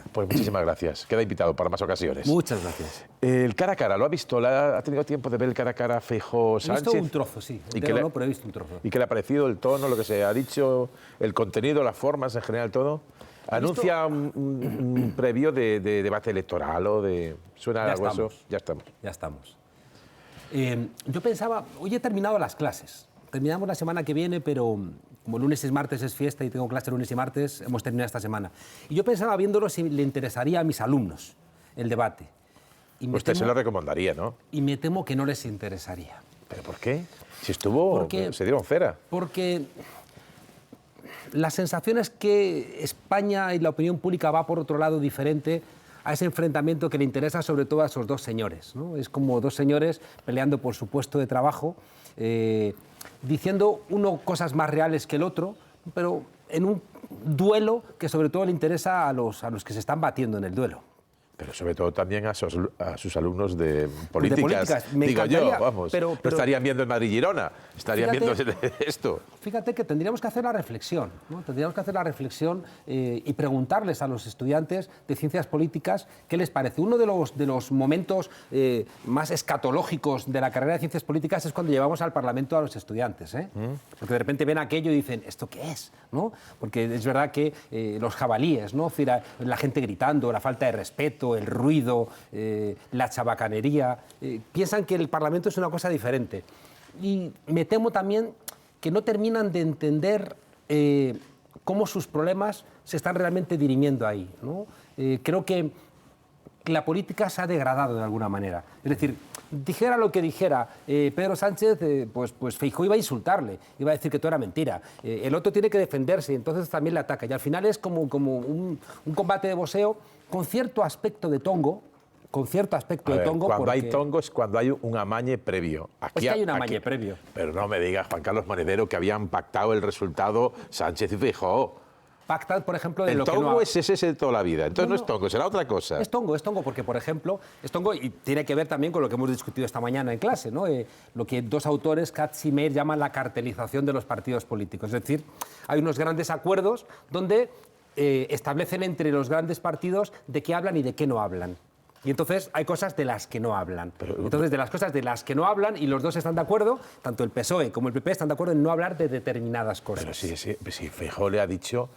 está. Pues muchísimas gracias. Queda invitado para más ocasiones. Muchas gracias. El cara a cara, ¿lo ha visto? ¿Ha tenido tiempo de ver el cara a cara Feijóo-Sánchez? He visto un trozo, sí. Entero no, pero he visto un trozo. ¿Y qué le ha parecido el tono, lo que se ha dicho, el contenido, las formas, en general, todo? ¿Anuncia un previo de debate electoral o de...? ¿Suena algo eso? Ya estamos. Ya estamos. Yo pensaba... Hoy he terminado las clases. Terminamos la semana que viene, pero como lunes y martes es fiesta y tengo clase lunes y martes, hemos terminado esta semana. Y yo pensaba, viéndolo, si le interesaría a mis alumnos el debate. Usted se lo recomendaría, ¿no? Y me temo que no les interesaría. ¿Pero por qué? Si estuvo, se dieron cera. Porque la sensación es que España y la opinión pública va por otro lado diferente a ese enfrentamiento que le interesa sobre todo a esos dos señores, ¿no? Es como dos señores peleando por su puesto de trabajo, diciendo uno cosas más reales que el otro, pero en un duelo que sobre todo le interesa a los que se están batiendo en el duelo. Pero sobre todo también a sus alumnos de políticas. Digo yo, vamos, pero no estarían viendo el Madrid-Girona, estarían viendo esto. Fíjate que tendríamos que hacer la reflexión, ¿no? Tendríamos que hacer la reflexión y preguntarles a los estudiantes de ciencias políticas qué les parece. Uno de los momentos más escatológicos de la carrera de ciencias políticas es cuando llevamos al Parlamento a los estudiantes, ¿eh? Porque de repente ven aquello y dicen, ¿esto qué es? ¿No? Porque es verdad que los jabalíes, ¿no? La gente gritando, la falta de respeto, el ruido, la chabacanería, piensan que el Parlamento es una cosa diferente. Y me temo también que no terminan de entender cómo sus problemas se están realmente dirimiendo ahí, ¿no? Creo que la política se ha degradado de alguna manera. Es decir, dijera lo que dijera Pedro Sánchez, pues Feijóo iba a insultarle, iba a decir que todo era mentira. El otro tiene que defenderse y entonces también le ataca. Y al final es como un combate de boxeo con cierto aspecto de tongo. Cuando hay tongo es cuando hay un amañe previo. Aquí hay un amañe previo. Pero no me diga, Juan Carlos Monedero, que habían pactado el resultado Sánchez y Feijóo. Pactad, por ejemplo, de el lo que no... El tongo es ese de toda la vida. Entonces no es tongo, será otra cosa. Es tongo porque, por ejemplo, es tongo y tiene que ver también con lo que hemos discutido esta mañana en clase, ¿no? Lo que dos autores, Katz y Meir, llaman la cartelización de los partidos políticos. Es decir, hay unos grandes acuerdos donde establecen entre los grandes partidos de qué hablan y de qué no hablan. Y entonces hay cosas de las que no hablan. Entonces, de las cosas de las que no hablan, y los dos están de acuerdo, tanto el PSOE como el PP están de acuerdo en no hablar de determinadas cosas. Pero sí, Feijóo le ha dicho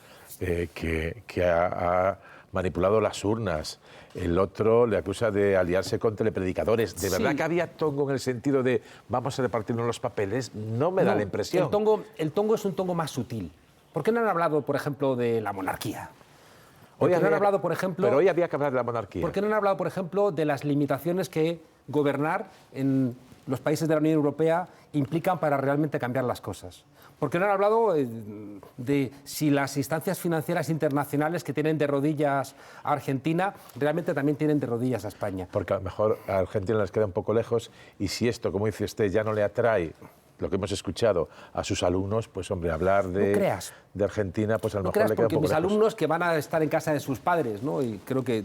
que ha manipulado las urnas. El otro le acusa de aliarse con telepredicadores. ¿De verdad que había tongo en el sentido de vamos a repartirnos los papeles? No me da la impresión. El tongo es un tongo más sutil. ¿Por qué no han hablado, por ejemplo, de la monarquía? Pero hoy había que hablar de la monarquía. ¿Por qué no han hablado, por ejemplo, de las limitaciones que gobernar en los países de la Unión Europea implican para realmente cambiar las cosas? ¿Por qué no han hablado de si las instancias financieras internacionales que tienen de rodillas a Argentina realmente también tienen de rodillas a España? Porque a lo mejor a Argentina les queda un poco lejos y si esto, como dice usted, ya no le atrae lo que hemos escuchado a sus alumnos, pues hombre, hablar de Argentina, pues a lo mejor le queda un poco lejos. Porque mis alumnos que van a estar en casa de sus padres, ¿no? Y creo que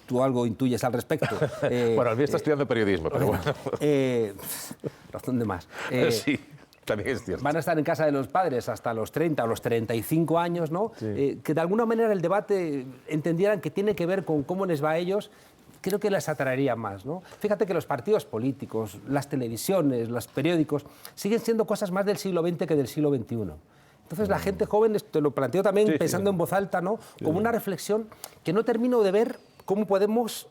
tú algo intuyes al respecto. Bueno, el mío está estudiando periodismo, pero bueno. Razón de más. Sí, también es cierto. Van a estar en casa de los padres hasta los 30 o los 35 años, ¿no? Sí. Que de alguna manera el debate entendieran que tiene que ver con cómo les va a ellos. Creo que les atraería más, ¿no? Fíjate que los partidos políticos, las televisiones, los periódicos, siguen siendo cosas más del siglo XX que del siglo XXI. Entonces la gente joven, te lo planteo también pensando en voz alta, ¿no? Como una reflexión que no termino de ver cómo podemos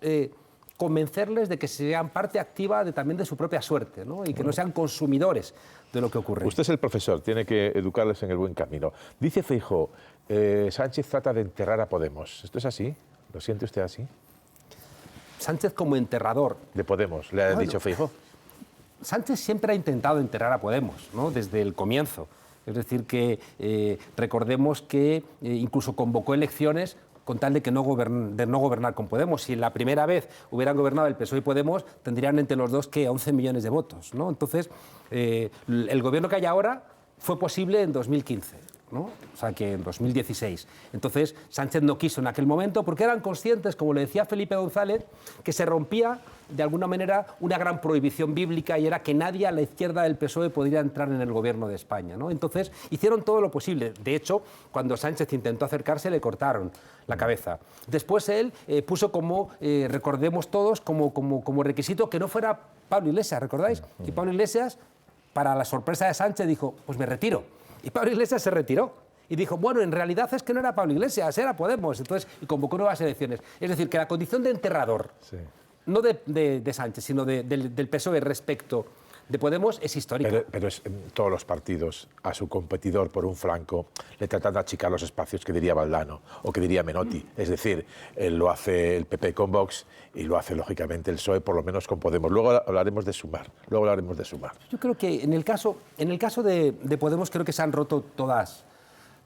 convencerles de que sean parte activa también de su propia suerte, ¿no? Y que no sean consumidores de lo que ocurre. Usted es el profesor, tiene que educarles en el buen camino. Dice Feijóo, Sánchez trata de enterrar a Podemos. ¿Esto es así? ¿Lo siente usted así? Sánchez como enterrador. De Podemos, le ha dicho Feijóo. Sánchez siempre ha intentado enterrar a Podemos, ¿no? Desde el comienzo. Es decir, que recordemos que incluso convocó elecciones con tal de no gobernar con Podemos. Si la primera vez hubieran gobernado el PSOE y Podemos, tendrían entre los dos, ¿qué? 11 millones de votos, ¿no? Entonces, el gobierno que hay ahora fue posible en 2015. ¿no? O sea, que en 2016. Entonces, Sánchez no quiso en aquel momento porque eran conscientes, como le decía Felipe González, que se rompía de alguna manera una gran prohibición bíblica y era que nadie a la izquierda del PSOE podría entrar en el gobierno de España, ¿no? Entonces, hicieron todo lo posible. De hecho, cuando Sánchez intentó acercarse, le cortaron la cabeza. Después él puso como, recordemos todos, como requisito que no fuera Pablo Iglesias, ¿recordáis? Y Pablo Iglesias, para la sorpresa de Sánchez, dijo, pues me retiro. Y Pablo Iglesias se retiró. Y dijo, bueno, en realidad es que no era Pablo Iglesias, era Podemos. Entonces, y convocó nuevas elecciones. Es decir, que la condición de enterrador, sí, no de Sánchez, sino del PSOE respecto de Podemos es histórica. Pero es, en todos los partidos a su competidor por un flanco le tratan de achicar los espacios que diría Valdano o que diría Menotti. Es decir, lo hace el PP con Vox y lo hace lógicamente el PSOE, por lo menos con Podemos. Luego hablaremos de sumar. Yo creo que en el caso de Podemos creo que se han roto todas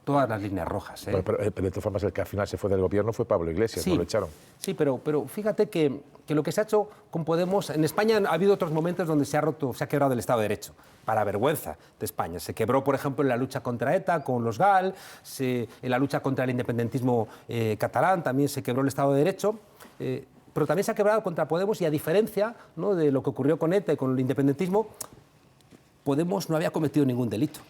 las líneas rojas. Bueno, pero de todas formas, el que al final se fue del gobierno fue Pablo Iglesias, sí, no lo echaron. Sí, pero fíjate que lo que se ha hecho con Podemos, en España ha habido otros momentos donde se ha quebrado el Estado de Derecho, para vergüenza de España. Se quebró, por ejemplo, en la lucha contra ETA, con los GAL, en la lucha contra el independentismo catalán, también se quebró el Estado de Derecho. Pero también se ha quebrado contra Podemos y a diferencia, ¿no?, de lo que ocurrió con ETA y con el independentismo, Podemos no había cometido ningún delito.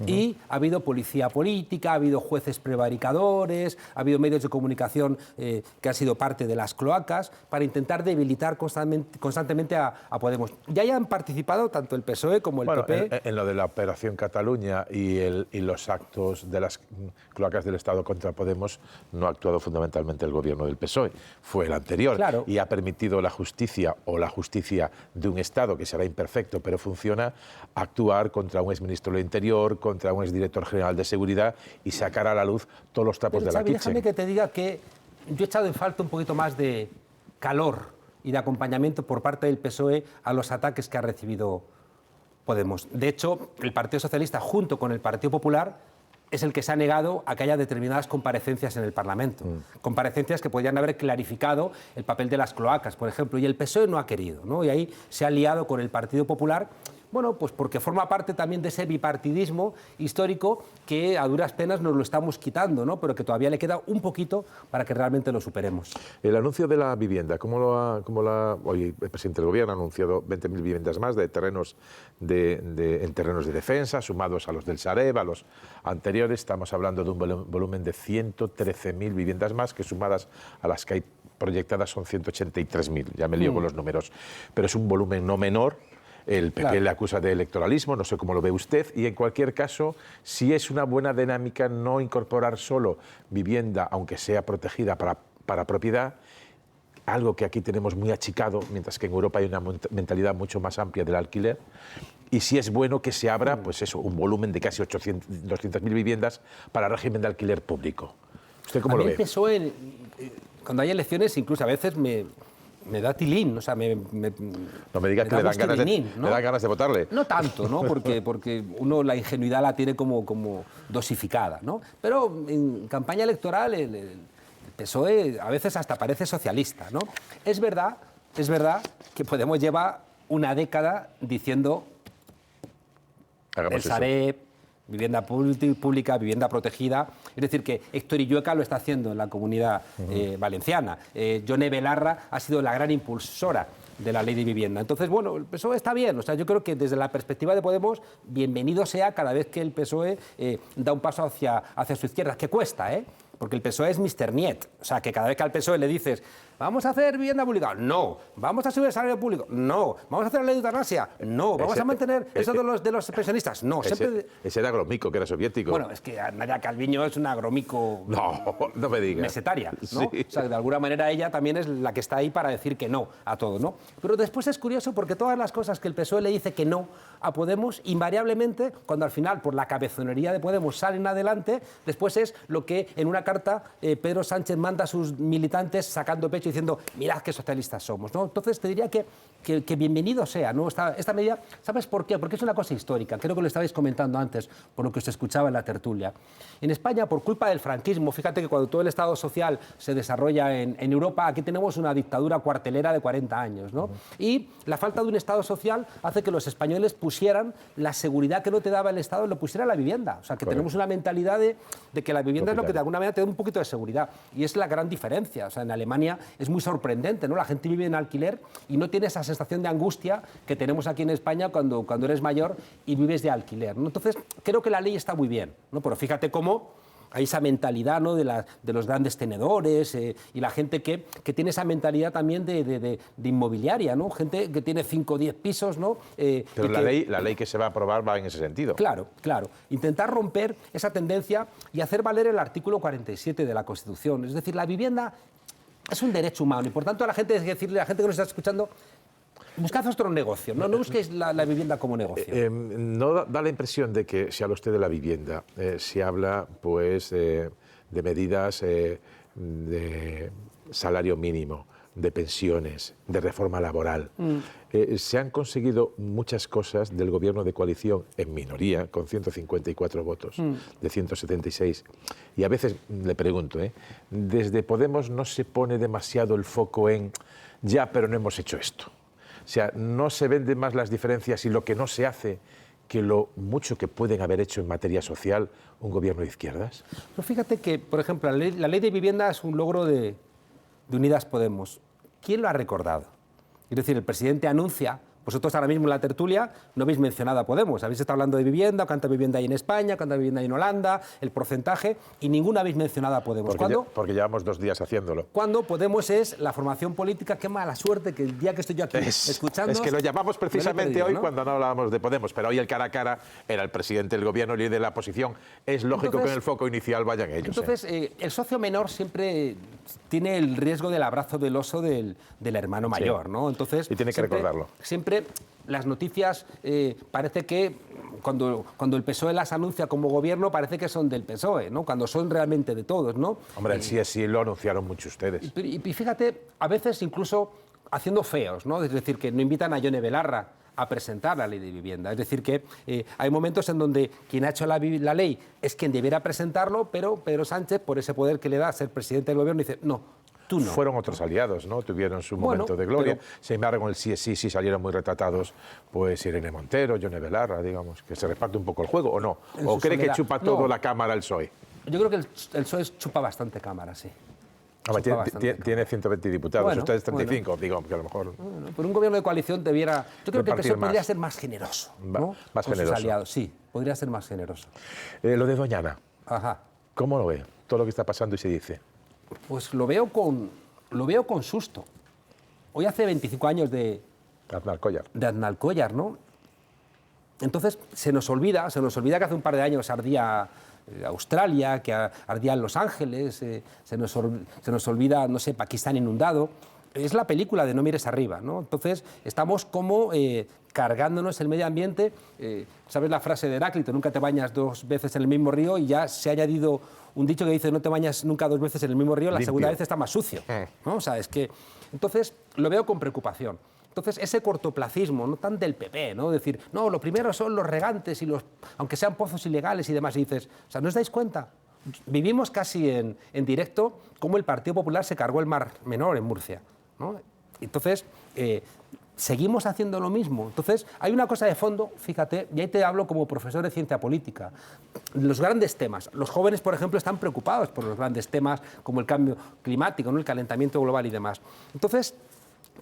Y ha habido policía política, ha habido jueces prevaricadores, ha habido medios de comunicación que han sido parte de las cloacas para intentar debilitar constantemente a Podemos. Ya hayan participado tanto el PSOE como el PP. En lo de la Operación Cataluña y los actos de las cloacas del Estado contra Podemos no ha actuado fundamentalmente el gobierno del PSOE, fue el anterior. Claro. Y ha permitido la justicia de un Estado que será imperfecto pero funciona, actuar contra un exministro del Interior, contra un exdirector general de Seguridad y sacar a la luz todos los trapos de la kitchen. Déjame que te diga que yo he echado en falta un poquito más de calor y de acompañamiento por parte del PSOE a los ataques que ha recibido Podemos. De hecho, el Partido Socialista, junto con el Partido Popular, es el que se ha negado a que haya determinadas comparecencias en el Parlamento. Comparecencias que podrían haber clarificado el papel de las cloacas, por ejemplo, y el PSOE no ha querido, ¿no? Y ahí se ha liado con el Partido Popular. Bueno, pues porque forma parte también de ese bipartidismo histórico que a duras penas nos lo estamos quitando, ¿no?, pero que todavía le queda un poquito para que realmente lo superemos. El anuncio de la vivienda, hoy el presidente del Gobierno ha anunciado 20.000 viviendas más en terrenos de defensa, sumados a los del Sareb, a los anteriores. Estamos hablando de un volumen de 113.000 viviendas más, que sumadas a las que hay proyectadas son 183.000. Ya me lío con los números, pero es un volumen no menor. El PP le acusa de electoralismo, no sé cómo lo ve usted, y en cualquier caso, si es una buena dinámica no incorporar solo vivienda, aunque sea protegida para propiedad, algo que aquí tenemos muy achicado, mientras que en Europa hay una mentalidad mucho más amplia del alquiler, y si es bueno que se abra, pues eso, un volumen de casi 200.000 viviendas para régimen de alquiler público. ¿Usted cómo lo ve? El PSOE, cuando hay elecciones, incluso a veces me da tilín, o sea, no me digas que le dan ganas de votarle. No tanto, ¿no? Porque uno la ingenuidad la tiene como dosificada, ¿no? Pero en campaña electoral el PSOE a veces hasta parece socialista, ¿no? Es verdad que Podemos llevar una década diciendo el Sareb, vivienda pública, vivienda protegida. Es decir, que Héctor Illueca lo está haciendo en la Comunidad Valenciana. Yone Belarra ha sido la gran impulsora de la ley de vivienda. Entonces, bueno, el PSOE está bien. O sea, yo creo que desde la perspectiva de Podemos, bienvenido sea cada vez que el PSOE da un paso hacia su izquierda, que cuesta, ¿eh? Porque el PSOE es Mr. Niet. O sea, que cada vez que al PSOE le dices vamos a hacer vivienda pública, no. Vamos a subir el salario público, no. Vamos a hacer la ley de eutanasia, no. Vamos a mantener eso de los pensionistas, no. Ese era Gromico, que era soviético. Bueno, es que Nadia Calviño es una Gromico no me digas. mesetaria, ¿no? Sí. O sea, de alguna manera ella también es la que está ahí para decir que no a todo, ¿no? Pero después es curioso porque todas las cosas que el PSOE le dice que no a Podemos, invariablemente, cuando al final, por la cabezonería de Podemos, salen adelante, después es lo que en una carta, Pedro Sánchez manda a sus militantes sacando pecho diciendo, mirad qué socialistas somos, ¿no? Entonces te diría que bienvenido sea, ¿no? Esta medida, ¿sabes por qué? Porque es una cosa histórica, creo que lo estabais comentando antes, por lo que os escuchaba en la tertulia. En España, por culpa del franquismo, fíjate que cuando todo el Estado social se desarrolla en Europa, aquí tenemos una dictadura cuartelera de 40 años, ¿no? Y la falta de un Estado social hace que los españoles pusieran la seguridad que no te daba el Estado, lo pusiera la vivienda. O sea, que tenemos una mentalidad de que la vivienda es lo que de alguna manera te da un poquito de seguridad. Y es la gran diferencia. O sea, en Alemania es muy sorprendente, ¿no? La gente vive en alquiler y no tiene esa sensación de angustia que tenemos aquí en España cuando eres mayor y vives de alquiler, ¿no? Entonces, creo que la ley está muy bien, ¿no? Pero fíjate cómo hay esa mentalidad, ¿no? de los grandes tenedores y la gente que tiene esa mentalidad también de inmobiliaria, ¿no? Gente que tiene 5 o 10 pisos, ¿no? Pero la ley que se va a aprobar va en ese sentido. Claro, claro. Intentar romper esa tendencia y hacer valer el artículo 47 de la Constitución. Es decir, la vivienda es un derecho humano y, por tanto, a la gente, decirle a la gente que nos está escuchando, buscad otro negocio, no busquéis la vivienda como negocio. ¿No da la impresión de que se habla usted de la vivienda, se habla pues de medidas de salario mínimo, de pensiones, de reforma laboral? Se han conseguido muchas cosas del gobierno de coalición en minoría, con 154 votos de 176. Y a veces le pregunto, desde Podemos no se pone demasiado el foco en ya, pero no hemos hecho esto. O sea, no se venden más las diferencias y lo que no se hace que lo mucho que pueden haber hecho en materia social un gobierno de izquierdas. Pero fíjate que, por ejemplo, la ley de vivienda es un logro de Unidas Podemos. ¿Quién lo ha recordado? Es decir, el presidente anuncia, vosotros ahora mismo en la tertulia no habéis mencionado a Podemos, habéis estado hablando de vivienda, cuánta vivienda hay en España, cuánta vivienda hay en Holanda, el porcentaje, y ninguno habéis mencionado a Podemos. Porque llevamos 2 días haciéndolo. Cuando Podemos es la formación política, qué mala suerte que el día que estoy yo aquí escuchando... Es que lo llamamos precisamente perdido, hoy, ¿no? cuando no hablábamos de Podemos, pero hoy el cara a cara era el presidente del gobierno, el líder de la oposición. Es lógico que en el foco inicial vayan ellos. Entonces, el socio menor siempre tiene el riesgo del abrazo del oso del hermano mayor, ¿no? Entonces, y tiene que recordarlo. Siempre las noticias parece que cuando el PSOE las anuncia como gobierno parece que son del PSOE, ¿no? Cuando son realmente de todos, ¿no? Hombre, sí lo anunciaron mucho ustedes. Y fíjate, a veces incluso haciendo feos, ¿no? Es decir, que no invitan a Yone Belarra a presentar la ley de vivienda. Es decir, que hay momentos en donde quien ha hecho la ley es quien debiera presentarlo, pero Pedro Sánchez, por ese poder que le da a ser presidente del gobierno, dice, no. No. Fueron otros aliados, ¿no? Tuvieron su momento de gloria. Sin embargo, el sí salieron muy retratados, pues Irene Montero, Yone Belarra, digamos, que se reparte un poco el juego, ¿o no? ¿O cree que chupa todo la Cámara el PSOE? Yo creo que el PSOE chupa bastante Cámara, sí. Tiene 120 diputados, bueno, ustedes 35, digamos, que a lo mejor... Bueno, por un gobierno de coalición debiera... Yo creo que el PSOE podría ser más generoso, ¿no? Más con generoso. Sus aliados, sí, podría ser más generoso. Lo de Doñana, ajá. ¿Cómo lo ve? Todo lo que está pasando y se dice. Pues lo veo con susto. Hoy hace 25 años de Aznalcóllar, ¿no? Entonces se nos olvida que hace un par de años ardía Australia, que ardía en Los Ángeles, se nos olvida, no sé, Pakistán inundado. Es la película de No mires arriba, ¿no? Entonces estamos como cargándonos el medio ambiente. ¿Sabes la frase de Heráclito? Nunca te bañas 2 veces en el mismo río, y ya se ha añadido un dicho que dice no te bañas nunca 2 veces en el mismo río, la segunda vez está más sucio, ¿no? O sea, es que... Entonces lo veo con preocupación. Entonces, ese cortoplacismo, no tan del PP, ¿no? Decir, no, lo primero son los regantes, aunque sean pozos ilegales y demás, y dices, o sea, ¿no os dais cuenta? Vivimos casi en directo cómo el Partido Popular se cargó el Mar Menor en Murcia, ¿no? Entonces, seguimos haciendo lo mismo. Entonces, hay una cosa de fondo, fíjate, y ahí te hablo como profesor de ciencia política. Los grandes temas. Los jóvenes, por ejemplo, están preocupados por los grandes temas como el cambio climático, ¿no? El calentamiento global y demás. Entonces,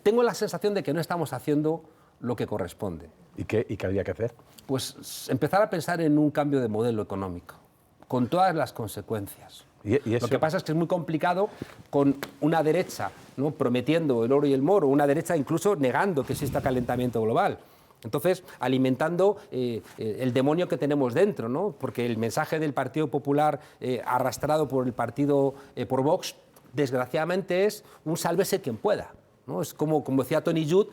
tengo la sensación de que no estamos haciendo lo que corresponde. ¿Y qué habría que hacer? Pues empezar a pensar en un cambio de modelo económico, con todas las consecuencias. ¿Y eso? Lo que pasa es que es muy complicado con una derecha, ¿no? Prometiendo el oro y el moro, una derecha incluso negando que exista calentamiento global. Entonces, alimentando el demonio que tenemos dentro, ¿no? Porque el mensaje del Partido Popular arrastrado por el partido, por Vox, desgraciadamente es un sálvese quien pueda, ¿no? Es como decía Tony Judd,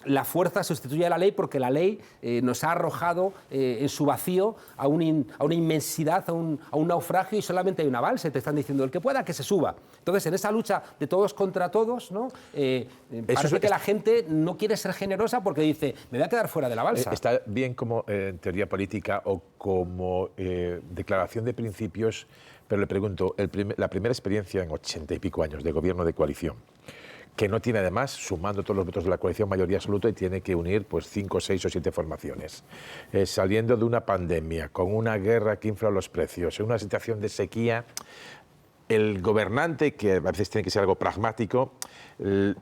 la fuerza sustituye a la ley porque la ley nos ha arrojado en su vacío a una inmensidad, a un naufragio, y solamente hay una balsa. Te están diciendo, el que pueda, que se suba. Entonces, en esa lucha de todos contra todos, ¿no? Parece que la gente no quiere ser generosa porque dice, me voy a quedar fuera de la balsa. Está bien como teoría política o como declaración de principios, pero le pregunto, la primera experiencia en 80 y pico años de gobierno de coalición, que no tiene además, sumando todos los votos de la coalición, mayoría absoluta, y tiene que unir pues 5, 6 o 7 formaciones. Saliendo de una pandemia, con una guerra que infla los precios, en una situación de sequía, el gobernante, que a veces tiene que ser algo pragmático,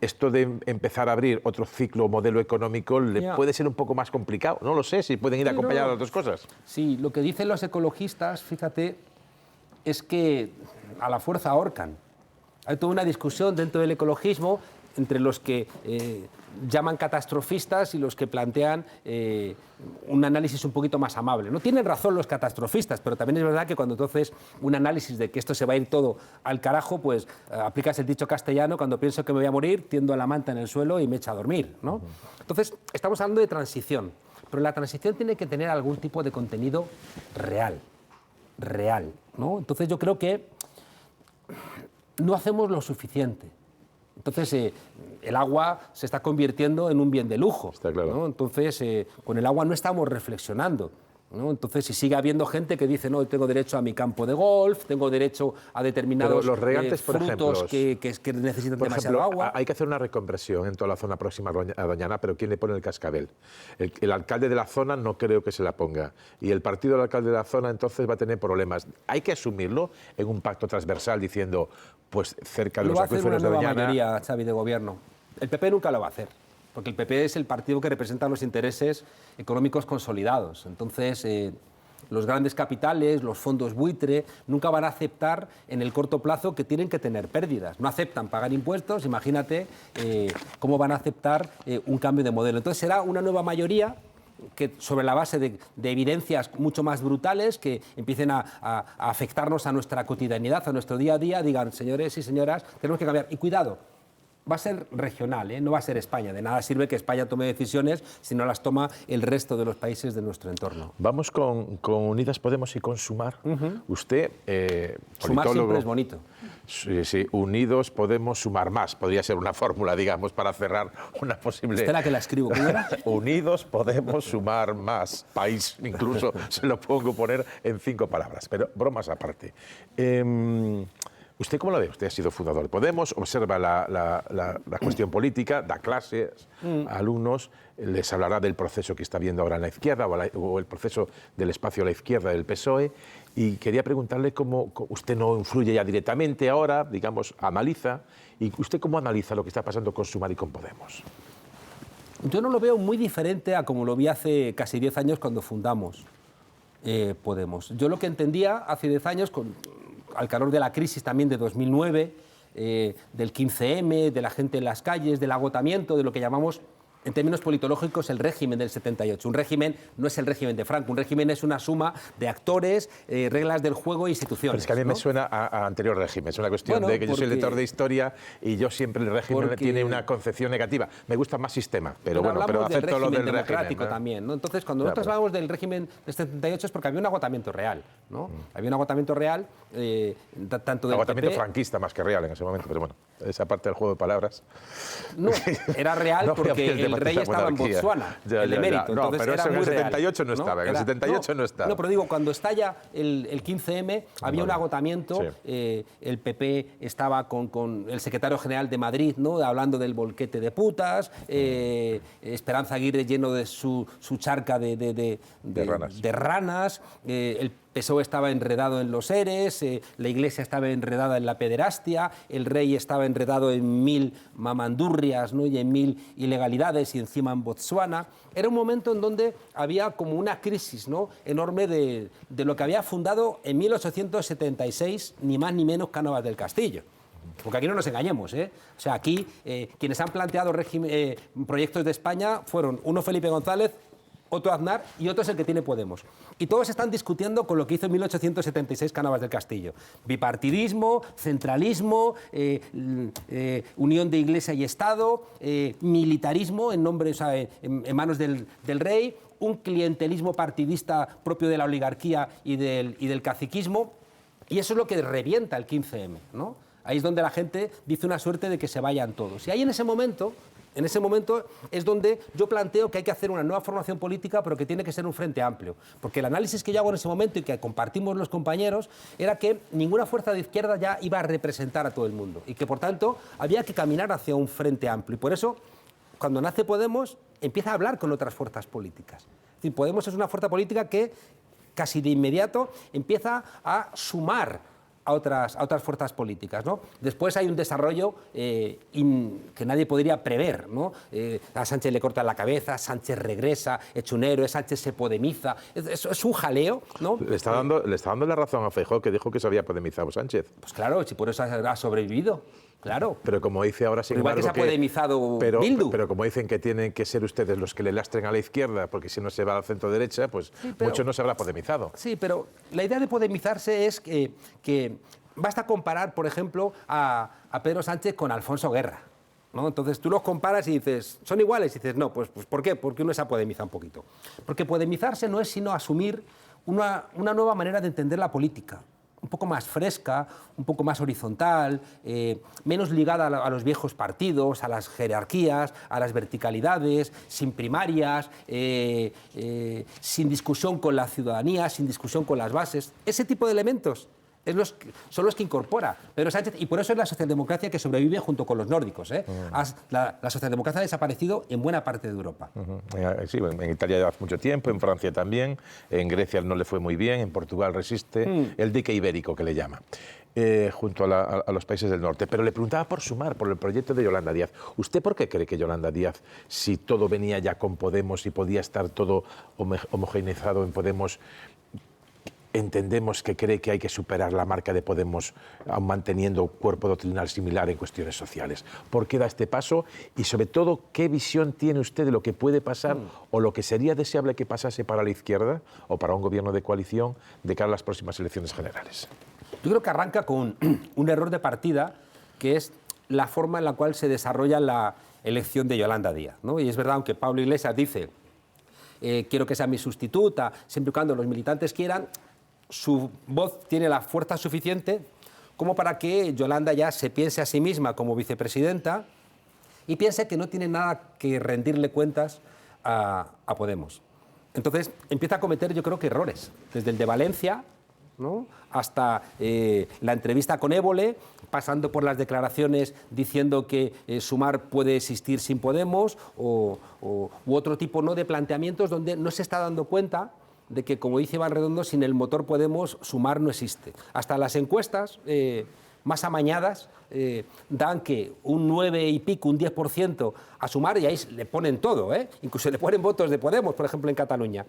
esto de empezar a abrir otro ciclo o modelo económico le puede ser un poco más complicado. No lo sé, si pueden ir acompañadas las dos cosas. Sí, lo que dicen los ecologistas, fíjate, es que a la fuerza ahorcan. Hay toda una discusión dentro del ecologismo entre los que llaman catastrofistas y los que plantean un análisis un poquito más amable. No tienen razón los catastrofistas, pero también es verdad que cuando entonces un análisis de que esto se va a ir todo al carajo, pues aplicas el dicho castellano, cuando pienso que me voy a morir, tiendo la manta en el suelo y me echo a dormir, ¿no? Entonces, estamos hablando de transición, pero la transición tiene que tener algún tipo de contenido real, ¿no? Entonces yo creo que no hacemos lo suficiente. Entonces, el agua se está convirtiendo en un bien de lujo. Está claro. ¿no? Entonces, con el agua no estamos reflexionando, ¿no? Entonces, si sigue habiendo gente que dice, no, tengo derecho a mi campo de golf, tengo derecho a determinados los regantes, por frutos ejemplo, que necesitan por demasiado ejemplo, agua. Hay que hacer una reconversión en toda la zona próxima a Doñana, pero ¿quién le pone el cascabel? El alcalde de la zona no creo que se la ponga. Y el partido del alcalde de la zona entonces va a tener problemas. Hay que asumirlo en un pacto transversal diciendo, pues cerca de los acuíferos de Doñana... Lo va a hacer una nueva mayoría, Xavi, de gobierno. El PP nunca lo va a hacer, porque el PP es el partido que representa los intereses económicos consolidados. Entonces, los grandes capitales, los fondos buitre, nunca van a aceptar en el corto plazo que tienen que tener pérdidas. No aceptan pagar impuestos, imagínate cómo van a aceptar un cambio de modelo. Entonces, será una nueva mayoría que sobre la base de evidencias mucho más brutales que empiecen a afectarnos a nuestra cotidianidad, a nuestro día a día, digan, señores y señoras, tenemos que cambiar. Y cuidado, va a ser regional, no va a ser España. De nada sirve que España tome decisiones si no las toma el resto de los países de nuestro entorno. Vamos con Unidas Podemos y con Sumar. Usted, Sumar politólogo, siempre es bonito. Sí, Unidos Podemos Sumar Más. Podría ser una fórmula, digamos, para cerrar una posible... Espera que la escribo. ¿Cómo era? Unidos Podemos Sumar Más. País, incluso, se lo pongo poner en 5 palabras. Pero bromas aparte. ¿Usted cómo lo ve? Usted ha sido fundador de Podemos, observa la cuestión política, da clases a alumnos, les hablará del proceso que está viendo ahora en la izquierda o el proceso del espacio a la izquierda del PSOE, y quería preguntarle cómo usted no influye ya directamente ahora, digamos, analiza, y usted cómo analiza lo que está pasando con Sumar y con Podemos. Yo no lo veo muy diferente a como lo vi hace casi 10 años cuando fundamos Podemos. Yo lo que entendía hace 10 años, al calor de la crisis también de 2009, del 15M, de la gente en las calles, del agotamiento, de lo que llamamos, en términos politológicos, el régimen del 78. Un régimen no es el régimen de Franco, un régimen es una suma de actores, reglas del juego e instituciones. Pero es que a mí me suena a anterior régimen, es una cuestión de que yo soy lector de historia y yo siempre el régimen tiene una concepción negativa. Me gusta más sistema, pero bueno, pero acepto lo del democrático régimen, ¿no? También, ¿no? Entonces, cuando nosotros hablamos del régimen del 78 es porque había un agotamiento real, ¿no? Había un agotamiento real, tanto del agotamiento PP, franquista más que real en ese momento, pero bueno, esa parte del juego de palabras. No, era real No, porque el rey estaba en monarquía. Botsuana, Ya, el emérito. No, Entonces pero era eso en muy el real, 78 no estaba, en el 78 no estaba. No, pero digo, cuando estalla el 15M, había un agotamiento, Sí. el PP estaba con el secretario general de Madrid, ¿no? Hablando del bolquete de putas, Esperanza Aguirre lleno de su charca de ranas, el PSOE estaba enredado en los eres, la Iglesia estaba enredada en la pederastia, el rey estaba enredado en 1000 mamandurrias, ¿no? Y en 1000 ilegalidades, y encima en Botsuana. Era un momento en donde había como una crisis, ¿no? enorme de lo que había fundado en 1876, ni más ni menos Cánovas del Castillo. Porque aquí no nos engañemos, ¿eh? O sea, aquí quienes han planteado proyectos de España fueron uno Felipe González, otro Aznar y otro es el que tiene Podemos. Y todos están discutiendo con lo que hizo en 1876 Cánovas del Castillo. Bipartidismo, centralismo, unión de Iglesia y Estado, militarismo en nombre, o sea, en manos del rey, un clientelismo partidista propio de la oligarquía y del caciquismo. Y eso es lo que revienta el 15M, ¿no? Ahí es donde la gente dice una suerte de que se vayan todos. Y ahí en ese momento es donde yo planteo que hay que hacer una nueva formación política, pero que tiene que ser un frente amplio. Porque el análisis que yo hago en ese momento y que compartimos los compañeros era que ninguna fuerza de izquierda ya iba a representar a todo el mundo y que, por tanto, había que caminar hacia un frente amplio. Y por eso, cuando nace Podemos, empieza a hablar con otras fuerzas políticas. Es decir, Podemos es una fuerza política que casi de inmediato empieza a sumar a otras fuerzas políticas, ¿no? Después hay un desarrollo que nadie podría prever, ¿no? A Sánchez le cortan la cabeza, Sánchez regresa, hecho un héroe, Sánchez se podemiza. Es un jaleo, ¿no? Le está dando la razón a Feijóo, que dijo que se había podemizado Sánchez. Pues claro, si por eso ha sobrevivido. Claro. Pero como dice ahora, sin igual embargo, que se ha podemizado Bildu. Pero como dicen que tienen que ser ustedes los que le lastren a la izquierda, porque si no se va al centro derecha, pues sí, mucho no se habrá podemizado. Sí, pero la idea de podemizarse es que basta comparar, por ejemplo, a Pedro Sánchez con Alfonso Guerra, ¿no? Entonces tú los comparas y dices, ¿son iguales? Y dices, no, pues ¿por qué? Porque uno se ha podemizado un poquito. Porque podemizarse no es sino asumir una nueva manera de entender la política, un poco más fresca, un poco más horizontal, menos ligada a los viejos partidos, a las jerarquías, a las verticalidades, sin primarias, sin discusión con la ciudadanía, sin discusión con las bases. Ese tipo de elementos son los que incorpora Pedro Sánchez, y por eso es la socialdemocracia que sobrevive junto con los nórdicos. La socialdemocracia ha desaparecido en buena parte de Europa. Sí, en Italia lleva mucho tiempo, en Francia también, en Grecia no le fue muy bien, en Portugal resiste, el dique ibérico que le llama. Junto a los países del norte. Pero le preguntaba por Sumar, por el proyecto de Yolanda Díaz. ¿Usted por qué cree que Yolanda Díaz, si todo venía ya con Podemos y podía estar todo homogeneizado en Podemos, entendemos que cree que hay que superar la marca de Podemos aun manteniendo cuerpo doctrinal similar en cuestiones sociales? ¿Por qué da este paso? Y sobre todo, ¿qué visión tiene usted de lo que puede pasar o lo que sería deseable que pasase para la izquierda o para un gobierno de coalición de cara a las próximas elecciones generales? Yo creo que arranca con un error de partida, que es la forma en la cual se desarrolla la elección de Yolanda Díaz, ¿no? Y es verdad, aunque Pablo Iglesias dice quiero que sea mi sustituta, siempre y cuando los militantes quieran, su voz tiene la fuerza suficiente como para que Yolanda ya se piense a sí misma como vicepresidenta y piense que no tiene nada que rendirle cuentas a Podemos. Entonces empieza a cometer, yo creo que errores, desde el de Valencia, ¿no?, hasta la entrevista con Évole, pasando por las declaraciones diciendo que Sumar puede existir sin Podemos u otro tipo, ¿no?, de planteamientos donde no se está dando cuenta de que, como dice Iván Redondo, sin el motor Podemos, Sumar no existe. Hasta las encuestas más amañadas dan que un 9 y pico, un 10% a Sumar, y ahí le ponen todo, incluso le ponen votos de Podemos, por ejemplo, en Cataluña.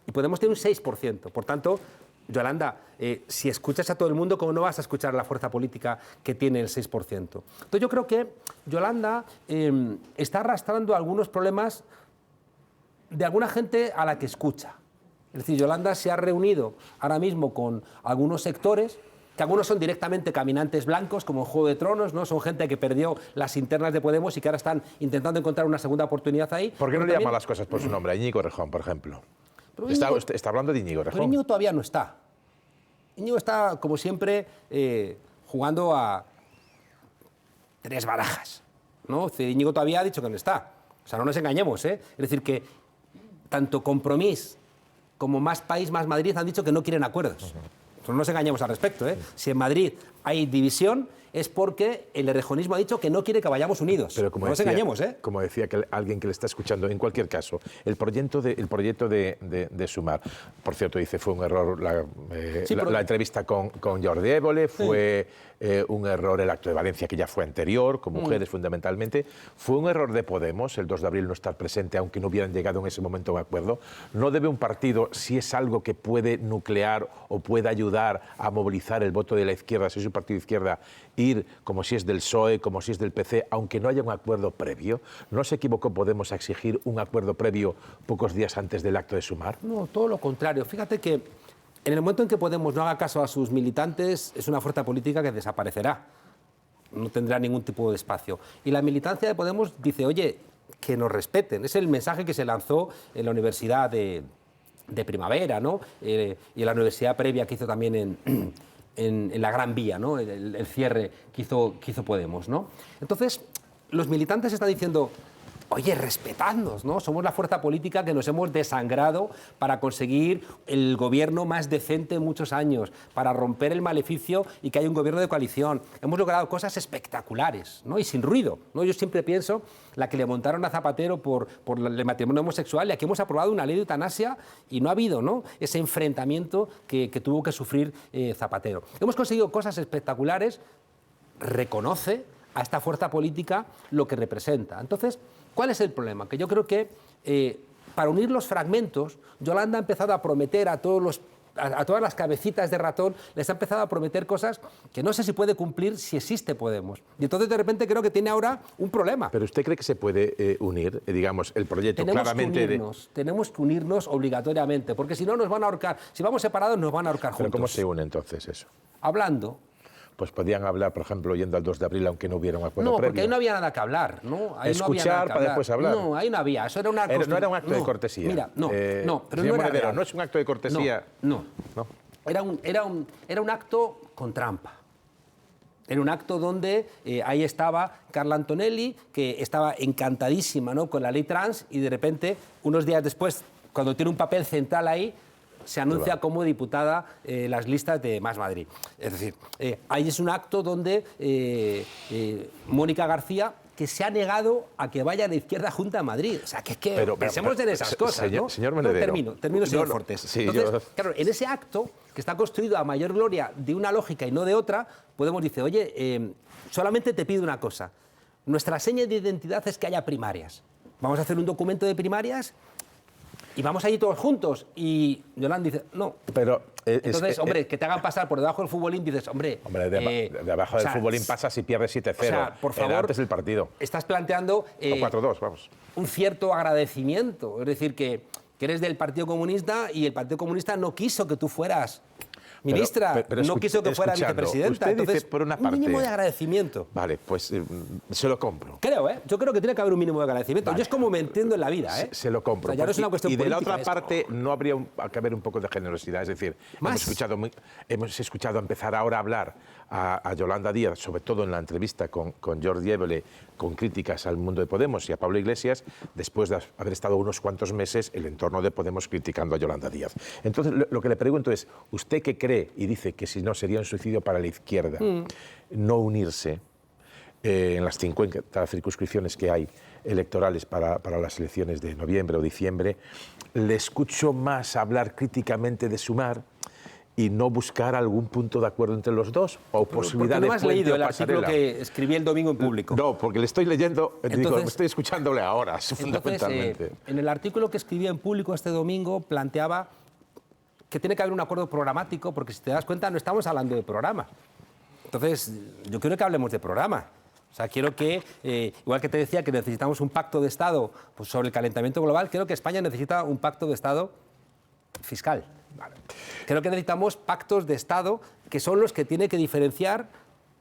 Y Podemos tiene un 6%. Por tanto, Yolanda, si escuchas a todo el mundo, ¿cómo no vas a escuchar a la fuerza política que tiene el 6%? Entonces yo creo que Yolanda está arrastrando algunos problemas de alguna gente a la que escucha. Es decir, Yolanda se ha reunido ahora mismo con algunos sectores, que algunos son directamente caminantes blancos, como en Juego de Tronos, ¿no? Son gente que perdió las internas de Podemos y que ahora están intentando encontrar una segunda oportunidad ahí. ¿Por qué no le llama las cosas por su nombre? A Íñigo Errejón, por ejemplo. Está hablando de Íñigo Errejón. Pero Íñigo todavía no está. Íñigo está, como siempre, jugando a 3 barajas, ¿no? Íñigo todavía ha dicho que no está. O sea, no nos engañemos, ¿eh? Es decir, que tanto Compromís como Más País, Más Madrid han dicho que no quieren acuerdos. No nos engañemos al respecto, ¿eh? Si en Madrid hay división, es porque el errejonismo ha dicho que no quiere que vayamos unidos. Pero como no nos engañemos, ¿eh? Como decía alguien que le está escuchando, en cualquier caso, el proyecto de Sumar, por cierto, dice, fue un error la entrevista con Jordi Évole, fue un error el acto de Valencia, que ya fue anterior, con mujeres fundamentalmente, fue un error de Podemos, el 2 de abril no estar presente, aunque no hubieran llegado en ese momento a un acuerdo. No debe un partido, si es algo que puede nuclear o puede ayudar a movilizar el voto de la izquierda, si partido de izquierda, ir como si es del PSOE, como si es del PC, aunque no haya un acuerdo previo? ¿No se equivocó Podemos a exigir un acuerdo previo pocos días antes del acto de sumar? No, todo lo contrario. Fíjate que en el momento en que Podemos no haga caso a sus militantes, es una fuerza política que desaparecerá. No tendrá ningún tipo de espacio. Y la militancia de Podemos dice, oye, que nos respeten. Es el mensaje que se lanzó en la Universidad de Primavera, ¿no? Y en la universidad previa que hizo también en la Gran Vía, ¿no? El cierre que hizo Podemos, ¿no? Entonces, los militantes están diciendo, oye, respetadnos, ¿no? Somos la fuerza política que nos hemos desangrado para conseguir el gobierno más decente en muchos años, para romper el maleficio y que haya un gobierno de coalición. Hemos logrado cosas espectaculares, ¿no? Y sin ruido, ¿no? Yo siempre pienso la que le montaron a Zapatero por el matrimonio homosexual, y aquí hemos aprobado una ley de eutanasia y no ha habido, ¿no?, ese enfrentamiento que tuvo que sufrir Zapatero. Hemos conseguido cosas espectaculares, reconoce a esta fuerza política lo que representa. Entonces, ¿cuál es el problema? Que yo creo que para unir los fragmentos, Yolanda ha empezado a prometer a todas las cabecitas de ratón, les ha empezado a prometer cosas que no sé si puede cumplir si existe Podemos. Y entonces de repente creo que tiene ahora un problema. ¿Pero usted cree que se puede unir, digamos, el proyecto claramente? Tenemos que unirnos obligatoriamente, porque si no nos van a ahorcar. Si vamos separados nos van a ahorcar juntos. ¿Pero cómo se une entonces eso? Hablando. Pues podían hablar, por ejemplo, yendo al 2 de abril, aunque no hubiera un acuerdo previo. No, porque ahí no había nada que hablar, ¿no? Ahí escuchar no había nada que para después hablar. No, ahí no había. Eso era una no era un acto de cortesía. Mira, no, pero señor no era Monedero, real. no es un acto de cortesía. No. Era un acto con trampa. Era un acto donde ahí estaba Carla Antonelli, que estaba encantadísima, ¿no?, con la ley trans, y de repente, unos días después, cuando tiene un papel central ahí, se anuncia como diputada las listas de Más Madrid. Es decir, ahí es un acto donde Mónica García, que se ha negado a que vaya a la izquierda junta a Madrid. O sea, que pensemos en esas cosas, ¿no? Señor Monedero. Termino, señor Fortes. Sí, entonces, claro, en ese acto, que está construido a mayor gloria de una lógica y no de otra, Podemos decir, oye, solamente te pido una cosa. Nuestra seña de identidad es que haya primarias. Vamos a hacer un documento de primarias y vamos allí todos juntos. Y Yolanda dice, no. Pero entonces, hombre, que te hagan pasar por debajo del futbolín, dices, hombre... debajo del futbolín pasa si pierdes 7-0. O sea, por favor, antes del partido. Estás planteando... O 4-2, vamos. Un cierto agradecimiento. Es decir, que eres del Partido Comunista y el Partido Comunista no quiso que tú fueras ministra, pero no quiso que fuera vicepresidenta. Usted entonces, dice, por una parte, un mínimo de agradecimiento. Vale, pues se lo compro. Creo, ¿eh? Yo creo que tiene que haber un mínimo de agradecimiento. Vale. Yo es como me entiendo en la vida, ¿eh? Se lo compro. O sea, ya no es una cuestión y de política, la otra parte no habría que haber un poco de generosidad. Es decir, hemos escuchado empezar ahora a hablar a Yolanda Díaz, sobre todo en la entrevista con Jordi Évole, con críticas al mundo de Podemos y a Pablo Iglesias, después de haber estado unos cuantos meses el entorno de Podemos criticando a Yolanda Díaz. Entonces, lo que le pregunto es, ¿usted qué cree? Y dice que si no sería un suicidio para la izquierda no unirse en las 50 circunscripciones que hay electorales para las elecciones de noviembre o diciembre. Le escucho más hablar críticamente de Sumar y no buscar algún punto de acuerdo entre los dos o posibilidad de puente o pasarela. ¿Por qué no has leído el artículo que escribí el domingo en Público? No, porque le estoy leyendo, digo, estoy escuchándole ahora, fundamentalmente. En el artículo que escribí en Público este domingo planteaba que tiene que haber un acuerdo programático, porque si te das cuenta no estamos hablando de programa. Entonces, yo quiero que hablemos de programa. O sea, quiero que, igual que te decía que necesitamos un pacto de Estado pues, sobre el calentamiento global, creo que España necesita un pacto de Estado fiscal. Vale. Creo que necesitamos pactos de Estado que son los que tienen que diferenciar